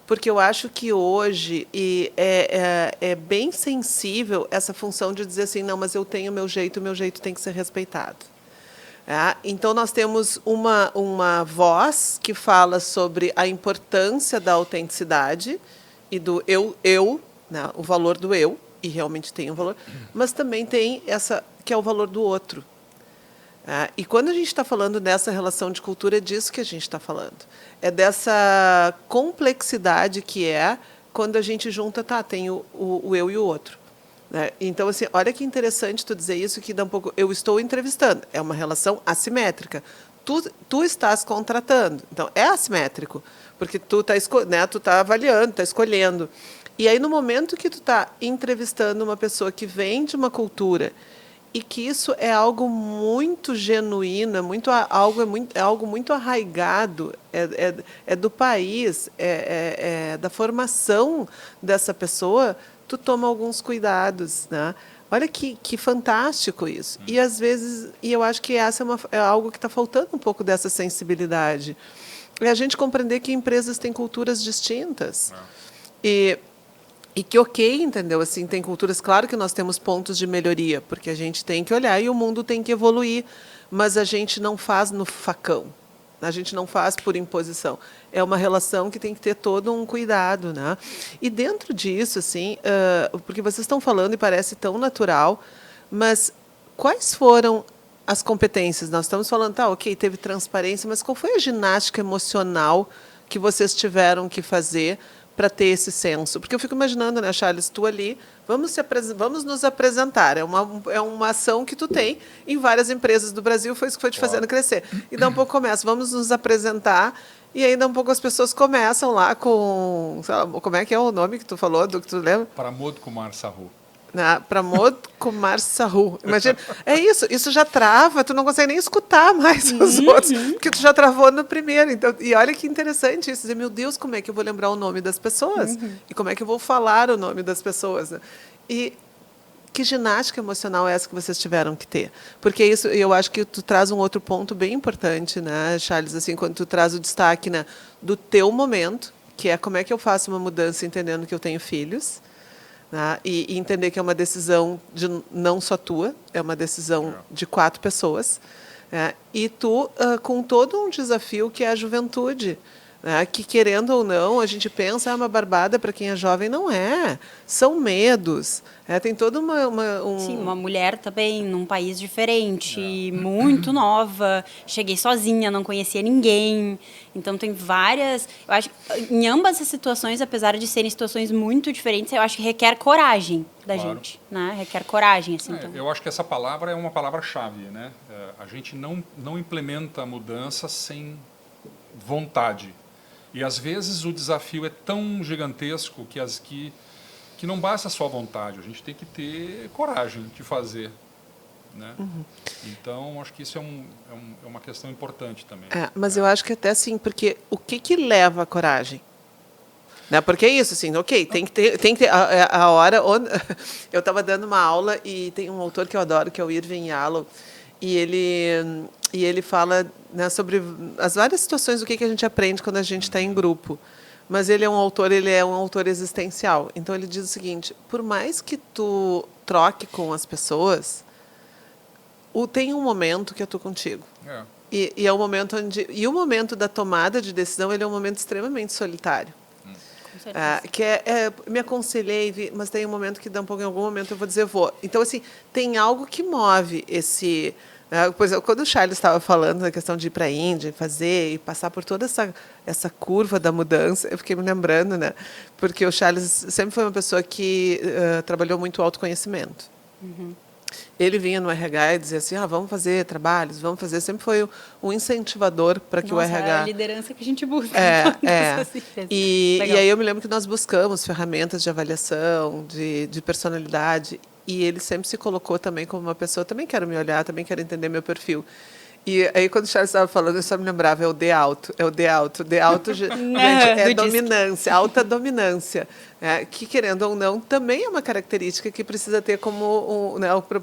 porque eu acho que hoje é bem sensível essa função de dizer assim, não, mas eu tenho o meu jeito tem que ser respeitado. Então, nós temos uma voz que fala sobre a importância da autenticidade e do eu, né, o valor do eu, e realmente tem um valor, mas também tem essa que é o valor do outro. E quando a gente está falando dessa relação de cultura, é disso que a gente está falando. É dessa complexidade que quando a gente junta, tem o eu e o outro. Então, assim, olha que interessante tu dizer isso, que dá um pouco... Eu estou entrevistando, é uma relação assimétrica. Tu estás contratando, então é assimétrico, porque tu tá avaliando, está escolhendo. E aí, no momento que tu está entrevistando uma pessoa que vem de uma cultura e que isso é algo muito genuíno, é algo muito arraigado, é do país, da formação dessa pessoa, tu toma alguns cuidados, né? Olha que fantástico isso. E às vezes, eu acho que essa é algo que está faltando um pouco dessa sensibilidade. É a gente compreender que empresas têm culturas distintas. E que entendeu? Assim, tem culturas, claro que nós temos pontos de melhoria, porque a gente tem que olhar e o mundo tem que evoluir, mas a gente não faz no facão. A gente não faz por imposição. É uma relação que tem que ter todo um cuidado, né? E dentro disso, assim, porque vocês estão falando e parece tão natural, mas quais foram as competências? Nós estamos falando, tá, ok, teve transparência, mas qual foi a ginástica emocional que vocês tiveram que fazer para ter esse senso? Porque eu fico imaginando, né, Charles, tu ali, vamos nos apresentar. É uma ação que tu tem em várias empresas do Brasil, foi isso que foi te fazendo crescer. E daí um pouco começa, vamos nos apresentar, e aí dá um pouco as pessoas começam lá com, sei lá, como é que é o nome que tu falou, do que tu lembra? Pramod Kumar Sahu. Pramod Kumar Sahu. Imagina, isso já trava, tu não consegue nem escutar mais os outros, porque tu já travou no primeiro. Então, e olha que interessante isso, dizer, meu Deus, como é que eu vou lembrar o nome das pessoas? E como é que eu vou falar o nome das pessoas? Né? E que ginástica emocional é essa que vocês tiveram que ter? Porque isso, eu acho que tu traz um outro ponto bem importante, né, Charles, assim, quando tu traz o destaque, né, do teu momento, que é como é que eu faço uma mudança entendendo que eu tenho filhos, né, e entender que é uma decisão não só tua, é uma decisão de 4 pessoas, né, e tu com todo um desafio que é a juventude, né, que, querendo ou não, a gente pensa, uma barbada para quem é jovem, não é. São medos. Tem toda Sim, uma mulher também num país diferente, muito nova, cheguei sozinha, não conhecia ninguém. Então, tem várias... Eu acho que em ambas as situações, apesar de serem situações muito diferentes, eu acho que requer coragem da gente, né? Requer coragem, assim. Então. Eu acho que essa palavra é uma palavra-chave, né? A gente não implementa a mudança sem vontade. E, às vezes, o desafio é tão gigantesco que não basta só vontade, a gente tem que ter coragem de fazer. Né? Então, acho que isso é uma questão importante também. Mas eu acho que até sim, porque o que leva a coragem? Né? Porque é isso, assim, ok, tem que ter a hora... Onde... Eu estava dando uma aula e tem um autor que eu adoro, que é o Irving Yalom, e ele fala, né, sobre as várias situações, o que a gente aprende quando a gente está em grupo. Mas ele é um autor existencial. Então, ele diz o seguinte, por mais que tu troque com as pessoas, tem um momento que é tu contigo. E é o momento o momento da tomada de decisão, ele é um momento extremamente solitário. Que me aconselhei, mas tem um momento que em algum momento eu vou dizer vou. Então, assim, tem algo que move esse... Pois, quando o Charles estava falando da questão de ir para a Índia, fazer e passar por toda essa curva da mudança, eu fiquei me lembrando, né? Porque o Charles sempre foi uma pessoa que trabalhou muito o autoconhecimento. Ele vinha no RH e dizia assim, vamos fazer trabalhos, vamos fazer. Sempre foi um incentivador para que o RH... É a liderança que a gente busca. E aí eu me lembro que nós buscamos ferramentas de avaliação, de personalidade, e ele sempre se colocou também como uma pessoa, também quero me olhar, também quero entender meu perfil. E aí, quando o Charles estava falando, eu só me lembrava, é o D alto. D alto, gente, é dominância, alta dominância. Que, querendo ou não, também é uma característica que precisa ter como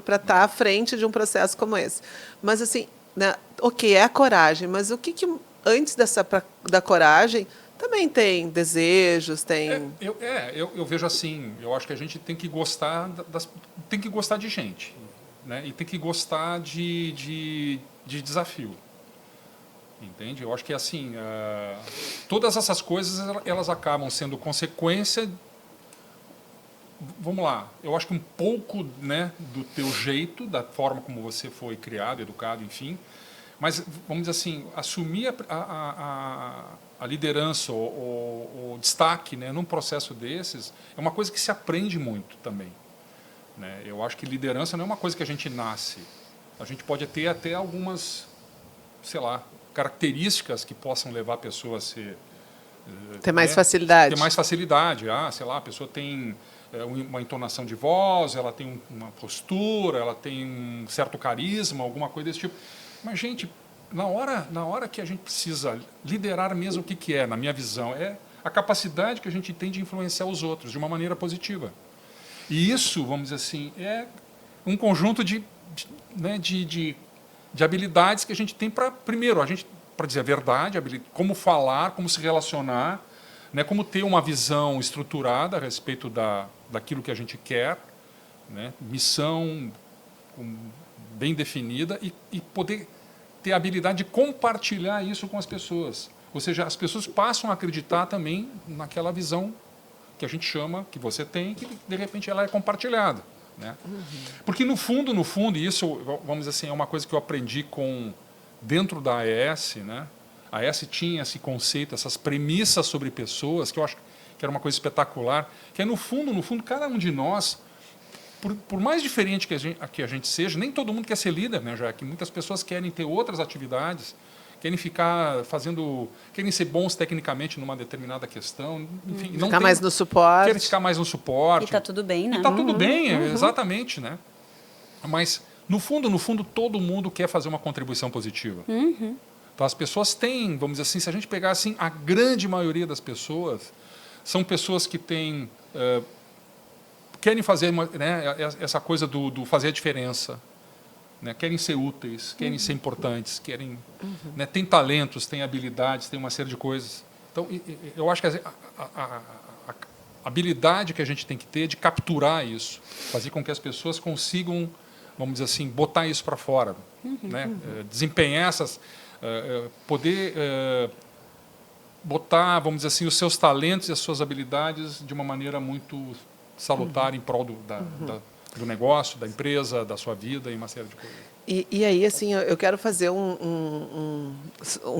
para estar à frente de um processo como esse. Mas, assim, né, ok, é a coragem, mas o que antes da coragem, também tem desejos, tem... Eu vejo assim, eu acho que a gente tem que gostar tem que gostar de gente, né? E tem que gostar de desafio, entende? Eu acho que assim, todas essas coisas elas acabam sendo consequência. Vamos lá, eu acho que um pouco, né, do teu jeito, da forma como você foi criado, educado, enfim, mas vamos dizer assim, assumir a liderança, o destaque, né, num processo desses é uma coisa que se aprende muito também, né? Eu acho que liderança não é uma coisa que a gente nasce. A gente pode ter até algumas, sei lá, características que possam levar a pessoa a ser... Ter mais facilidade. Ter mais facilidade. Sei lá, a pessoa tem uma entonação de voz, ela tem uma postura, ela tem um certo carisma, alguma coisa desse tipo. Mas, gente, na hora que a gente precisa liderar mesmo, o que é, na minha visão, é a capacidade que a gente tem de influenciar os outros de uma maneira positiva. E isso, vamos dizer assim, é um conjunto de habilidades que a gente tem para, primeiro, para dizer a verdade, como falar, como se relacionar, né, como ter uma visão estruturada a respeito daquilo que a gente quer, né, missão bem definida e poder ter a habilidade de compartilhar isso com as pessoas. Ou seja, as pessoas passam a acreditar também naquela visão que a gente chama, que você tem, que de repente ela é compartilhada. né? Porque no fundo, e isso, vamos dizer assim, é uma coisa que eu aprendi dentro da AES, né? A AES tinha esse conceito, essas premissas sobre pessoas, que eu acho que era uma coisa espetacular, que é no fundo, cada um de nós, por mais diferente que a gente seja, nem todo mundo quer ser líder, né, já que muitas pessoas querem ter outras atividades, querem querem ser bons tecnicamente numa determinada questão, enfim, Ficar mais no suporte. Querem ficar mais no suporte. E tá tudo bem, né? E tá tudo bem, exatamente, né? Mas no fundo, todo mundo quer fazer uma contribuição positiva. Então as pessoas têm, vamos dizer assim, se a gente pegar assim, a grande maioria das pessoas são pessoas que querem fazer essa coisa do fazer a diferença, né? Querem ser úteis, querem ser importantes, né? Têm talentos, têm habilidades, têm uma série de coisas. Então, eu acho que a habilidade que a gente tem que ter de capturar isso, fazer com que as pessoas consigam, vamos dizer assim, botar isso para fora, né? Desempenhar poder botar, vamos dizer assim, os seus talentos e as suas habilidades de uma maneira muito salutar em prol do negócio, da empresa, da sua vida e uma série de coisas. E aí, assim, eu quero fazer um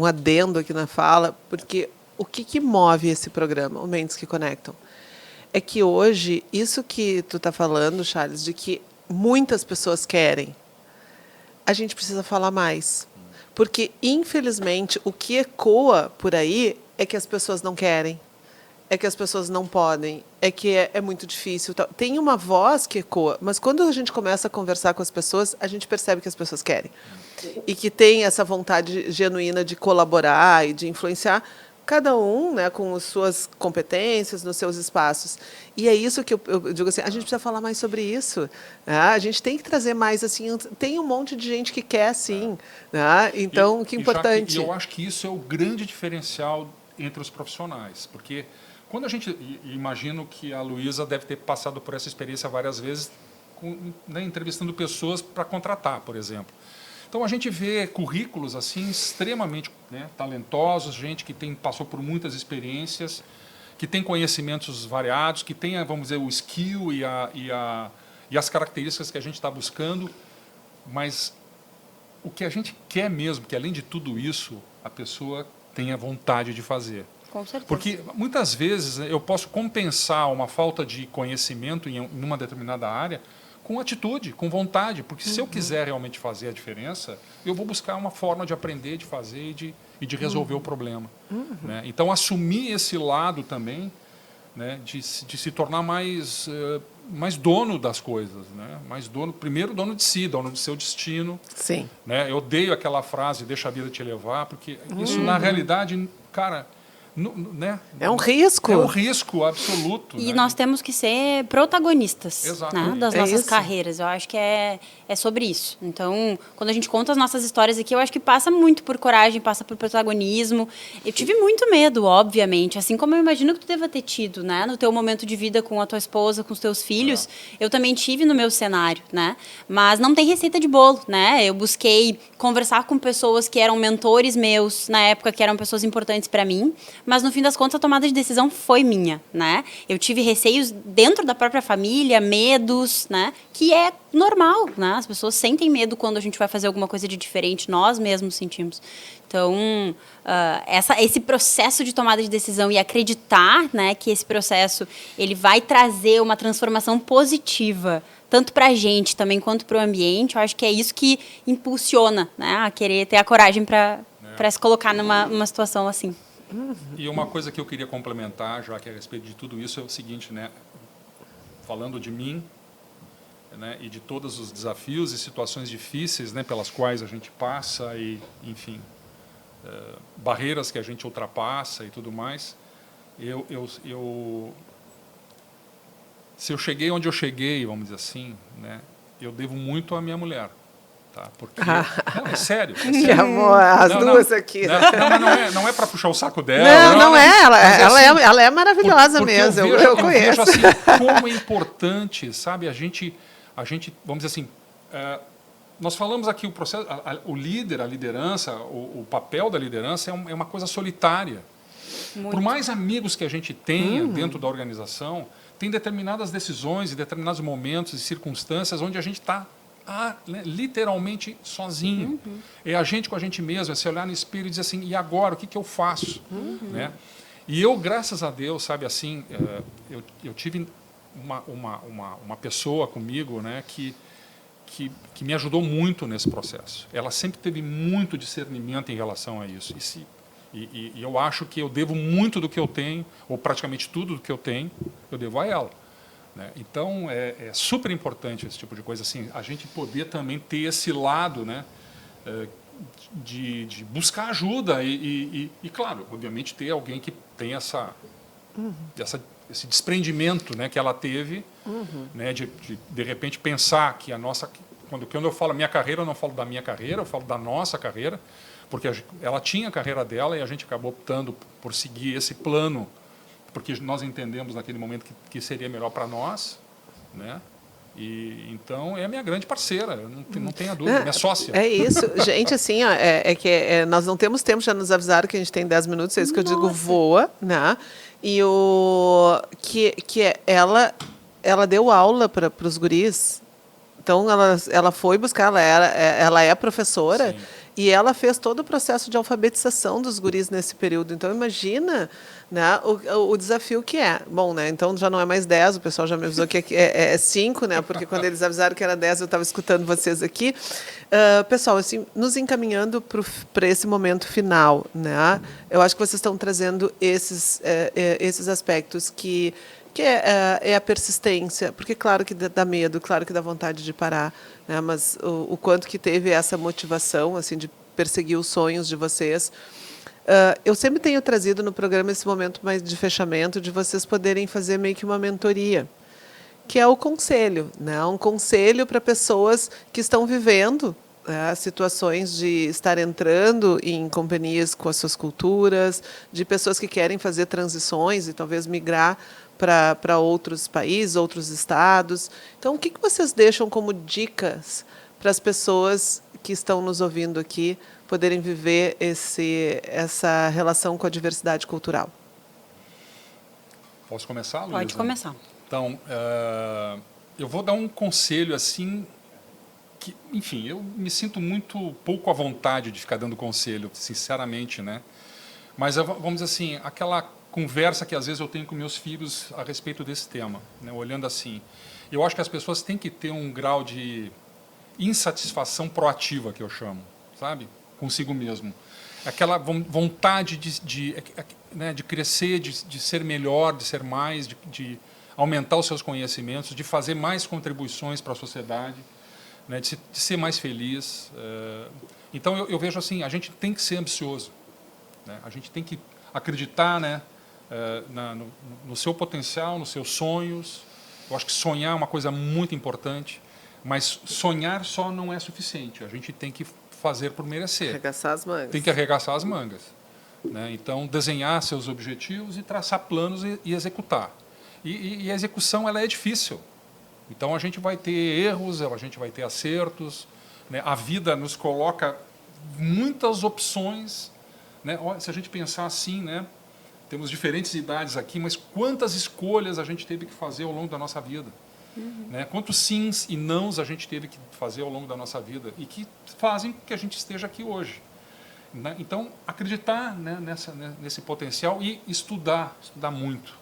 adendo aqui na fala, porque o que move esse programa, o Mentes que Conectam? É que hoje, isso que tu está falando, Charles, de que muitas pessoas querem, a gente precisa falar mais. Porque, infelizmente, o que ecoa por aí é que as pessoas não querem, é que as pessoas não podem, é que é muito difícil. Tem uma voz que ecoa, mas quando a gente começa a conversar com as pessoas, a gente percebe que as pessoas querem. E que tem essa vontade genuína de colaborar e de influenciar, cada um, né, com as suas competências, nos seus espaços. E é isso que eu digo assim, a gente precisa falar mais sobre isso. Né? A gente tem que trazer mais, assim, tem um monte de gente que quer, sim. Né? Então, que importante. E eu acho que isso é o grande diferencial entre os profissionais, porque quando a gente, imagino que a Luísa deve ter passado por essa experiência várias vezes, né, entrevistando pessoas para contratar, por exemplo. Então a gente vê currículos assim extremamente, né, talentosos, gente que passou por muitas experiências, que tem conhecimentos variados, que tem, vamos dizer, o skill e as características que a gente está buscando, mas o que a gente quer mesmo, que além de tudo isso, a pessoa tenha vontade de fazer. Com certeza. Porque muitas vezes eu posso compensar uma falta de conhecimento em uma determinada área com atitude, com vontade, porque se eu quiser realmente fazer a diferença, eu vou buscar uma forma de aprender, de fazer e de resolver o problema. Né? Então, assumir esse lado também, né, de se tornar mais dono das coisas, né? Primeiro dono de si, dono de seu destino. Sim. Né? Eu odeio aquela frase, deixa a vida te levar, porque isso, na realidade, cara... né? É um risco. É um risco absoluto. E né? nós temos que ser protagonistas, né, das nossas isso. carreiras. Eu acho que é sobre isso. Então, quando a gente conta as nossas histórias aqui, eu acho que passa muito por coragem, passa por protagonismo. Eu tive muito medo, obviamente, assim como eu imagino que tu deva ter tido, né, no teu momento de vida com a tua esposa, com os teus filhos. Eu também tive no meu cenário, né? Mas não tem receita de bolo, né? Eu busquei conversar com pessoas que eram mentores meus na época, que eram pessoas importantes para mim. Mas, no fim das contas, a tomada de decisão foi minha, né? Eu tive receios dentro da própria família, medos, né? Que é normal, né? As pessoas sentem medo quando a gente vai fazer alguma coisa de diferente, nós mesmos sentimos. Então, esse processo de tomada de decisão e acreditar, né, que esse processo ele vai trazer uma transformação positiva, tanto para a gente também quanto para o ambiente, eu acho que é isso que impulsiona, né, a querer ter a coragem para se colocar numa situação assim. E uma coisa que eu queria complementar, já que a respeito de tudo isso, é o seguinte, né? Falando de mim, né, e de todos os desafios e situações difíceis, né, pelas quais a gente passa e, enfim, barreiras que a gente ultrapassa e tudo mais, se eu cheguei onde eu cheguei, vamos dizer assim, né, eu devo muito à minha mulher. Tá? Porque, não, é sério. Que amor, as duas aqui. Não é para puxar o saco dela. Não é. Ela é maravilhosa mesmo. Eu conheço. Eu vejo assim, como é importante, sabe, a gente, vamos dizer assim, nós falamos aqui o processo, o líder, a liderança, o papel da liderança é uma coisa solitária. Muito. Por mais amigos que a gente tenha dentro da organização, tem determinadas decisões e determinados momentos e circunstâncias onde a gente está literalmente sozinho. É a gente com a gente mesmo, é se olhar no espelho e dizer assim, e agora, o que eu faço? Né? E eu, graças a Deus, sabe assim, eu tive uma pessoa comigo, né, que me ajudou muito nesse processo. Ela sempre teve muito discernimento em relação a isso. E eu acho que eu devo muito do que eu tenho, ou praticamente tudo do que eu tenho, eu devo a ela. Né? Então, é super importante esse tipo de coisa, assim, a gente poder também ter esse lado, né, de buscar ajuda e, claro, obviamente, ter alguém que tem esse desprendimento, né, que ela teve, né, de repente pensar que a nossa... Quando eu falo minha carreira, eu não falo da minha carreira, eu falo da nossa carreira, porque ela tinha a carreira dela e a gente acabou optando por seguir esse plano, porque nós entendemos naquele momento que seria melhor para nós, né? E então é a minha grande parceira, não tenha dúvida, minha sócia. É isso, gente, assim, ó, nós não temos tempo, já nos avisaram que a gente tem 10 minutos, é isso que eu digo, voa, né? E ela deu aula para os guris, então ela foi buscar, ela é professora. Sim. E ela fez todo o processo de alfabetização dos guris nesse período. Então, imagina, né, o desafio que é. Bom, né, então já não é mais 10, o pessoal já me avisou que é 5, né, porque quando eles avisaram que era 10, eu estava escutando vocês aqui. Pessoal, assim, nos encaminhando para esse momento final, né, eu acho que vocês estão trazendo esses aspectos que é a persistência, porque claro que dá medo, claro que dá vontade de parar, né? Mas o quanto que teve essa motivação assim de perseguir os sonhos de vocês. Eu sempre tenho trazido no programa esse momento mais de fechamento, de vocês poderem fazer meio que uma mentoria, que é o conselho, né? Um conselho para pessoas que estão vivendo situações de estar entrando em companhias com as suas culturas, de pessoas que querem fazer transições e talvez migrar para outros países, outros estados. Então, o que vocês deixam como dicas para as pessoas que estão nos ouvindo aqui poderem viver essa relação com a diversidade cultural? Posso começar, Luísa? Pode começar. Então, eu vou dar um conselho assim, que, enfim, eu me sinto muito pouco à vontade de ficar dando conselho, sinceramente, né? Mas vamos dizer assim, aquela conversa que às vezes eu tenho com meus filhos a respeito desse tema, né? Olhando assim, eu acho que as pessoas têm que ter um grau de insatisfação proativa, que eu chamo, sabe? Consigo mesmo. Aquela vontade de crescer, de ser melhor, de ser mais, de aumentar os seus conhecimentos, de fazer mais contribuições para a sociedade, né? De ser mais feliz. Então, eu vejo assim, a gente tem que ser ambicioso, né? A gente tem que acreditar, né, no seu potencial, nos seus sonhos. Eu acho que sonhar é uma coisa muito importante, mas sonhar só não é suficiente. A gente tem que fazer por merecer. Arregaçar as mangas. Tem que arregaçar as mangas, né? Então, desenhar seus objetivos e traçar planos e executar. E a execução ela é difícil. Então, a gente vai ter erros, a gente vai ter acertos, né? A vida nos coloca muitas opções, né? Se a gente pensar assim, né? Temos diferentes idades aqui, mas quantas escolhas a gente teve que fazer ao longo da nossa vida? Né? Quantos sims e nãos a gente teve que fazer ao longo da nossa vida e que fazem que a gente esteja aqui hoje? Né? Então, acreditar, né, nesse potencial e estudar muito.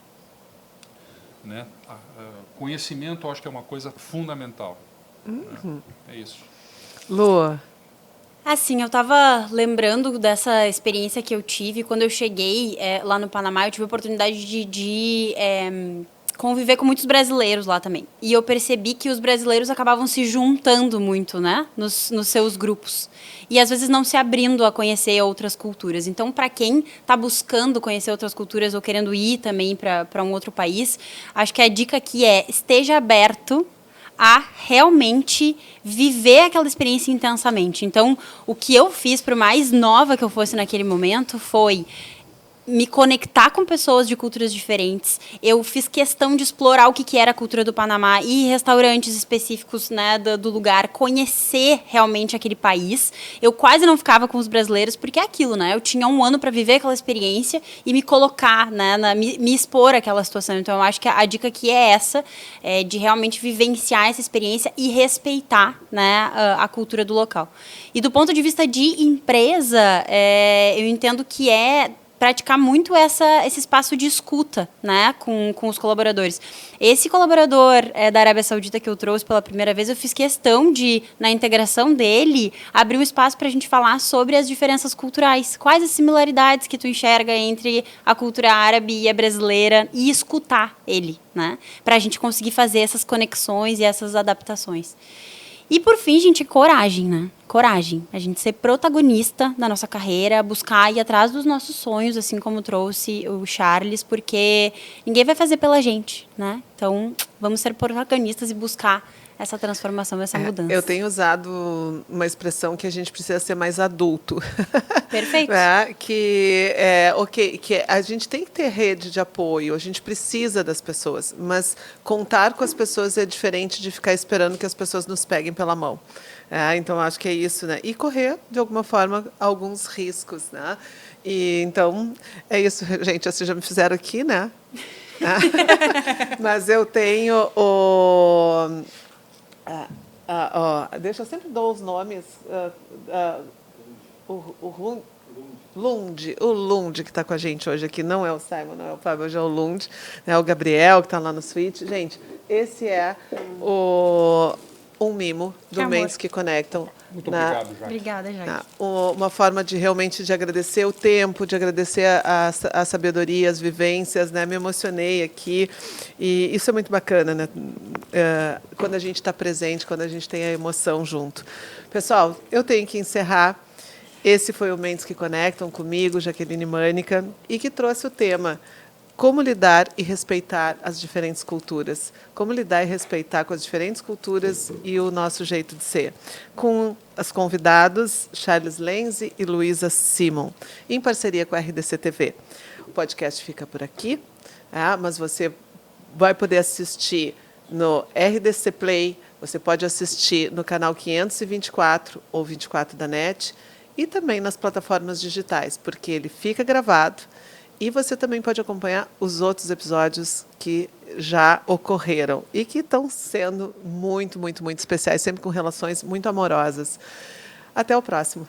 Né? Conhecimento, eu acho que é uma coisa fundamental. Né? É isso. Lua. Assim, eu estava lembrando dessa experiência que eu tive quando eu cheguei lá no Panamá. Eu tive a oportunidade de conviver com muitos brasileiros lá também. E eu percebi que os brasileiros acabavam se juntando muito, né, nos seus grupos. E às vezes não se abrindo a conhecer outras culturas. Então, para quem está buscando conhecer outras culturas ou querendo ir também para um outro país, acho que a dica aqui é: esteja aberto a realmente viver aquela experiência intensamente. Então, o que eu fiz, por mais nova que eu fosse naquele momento, foi me conectar com pessoas de culturas diferentes. Eu fiz questão de explorar o que era a cultura do Panamá e restaurantes específicos, né, do lugar, conhecer realmente aquele país. Eu quase não ficava com os brasileiros, porque é aquilo, né? Eu tinha um ano para viver aquela experiência e me colocar, né, me expor àquela situação. Então, eu acho que a dica aqui é essa, de realmente vivenciar essa experiência e respeitar, né, a cultura do local. E do ponto de vista de empresa, eu entendo que praticar muito esse espaço de escuta, né, com os colaboradores. Esse colaborador da Arábia Saudita que eu trouxe pela primeira vez, eu fiz questão de, na integração dele, abrir um espaço para a gente falar sobre as diferenças culturais. Quais as similaridades que tu enxerga entre a cultura árabe e a brasileira e escutar ele, né, para a gente conseguir fazer essas conexões e essas adaptações. E, por fim, gente, coragem, né? Coragem. A gente ser protagonista da nossa carreira, buscar ir atrás dos nossos sonhos, assim como trouxe o Charles, porque ninguém vai fazer pela gente, né? Então, vamos ser protagonistas e buscar essa transformação, essa mudança. Eu tenho usado uma expressão que a gente precisa ser mais adulto. Perfeito. Que a gente tem que ter rede de apoio, a gente precisa das pessoas, mas contar com as pessoas é diferente de ficar esperando que as pessoas nos peguem pela mão. Então, acho que é isso, né? E correr, de alguma forma, alguns riscos, né? E, então, é isso, gente. Vocês já me fizeram aqui, né? Mas eu tenho deixa eu sempre dou os nomes. O Lund, que está com a gente hoje aqui, não é o Simon, não é o Fábio, hoje é o Lund, né, o Gabriel, que está lá no suíte. Gente, esse é um mimo do Mentes que Conectam. Muito obrigado, Jaque. Obrigada, Jaque. Uma forma de realmente de agradecer o tempo, de agradecer a sabedoria, as vivências, né? Me emocionei aqui e isso é muito bacana, né? Quando a gente está presente, quando a gente tem a emoção junto. Pessoal, eu tenho que encerrar. Esse foi o Mentes que Conectam comigo, Jaqueline Mânica, e que trouxe o tema como lidar e respeitar as diferentes culturas. Como lidar e respeitar com as diferentes culturas e o nosso jeito de ser. Com os convidados Charles Lenzi e Luísa Simon, em parceria com a RDC TV. O podcast fica por aqui, mas você vai poder assistir no RDC Play, você pode assistir no canal 524 ou 24 da NET e também nas plataformas digitais, porque ele fica gravado. E você também pode acompanhar os outros episódios que já ocorreram e que estão sendo muito, muito, muito especiais, sempre com relações muito amorosas. Até o próximo.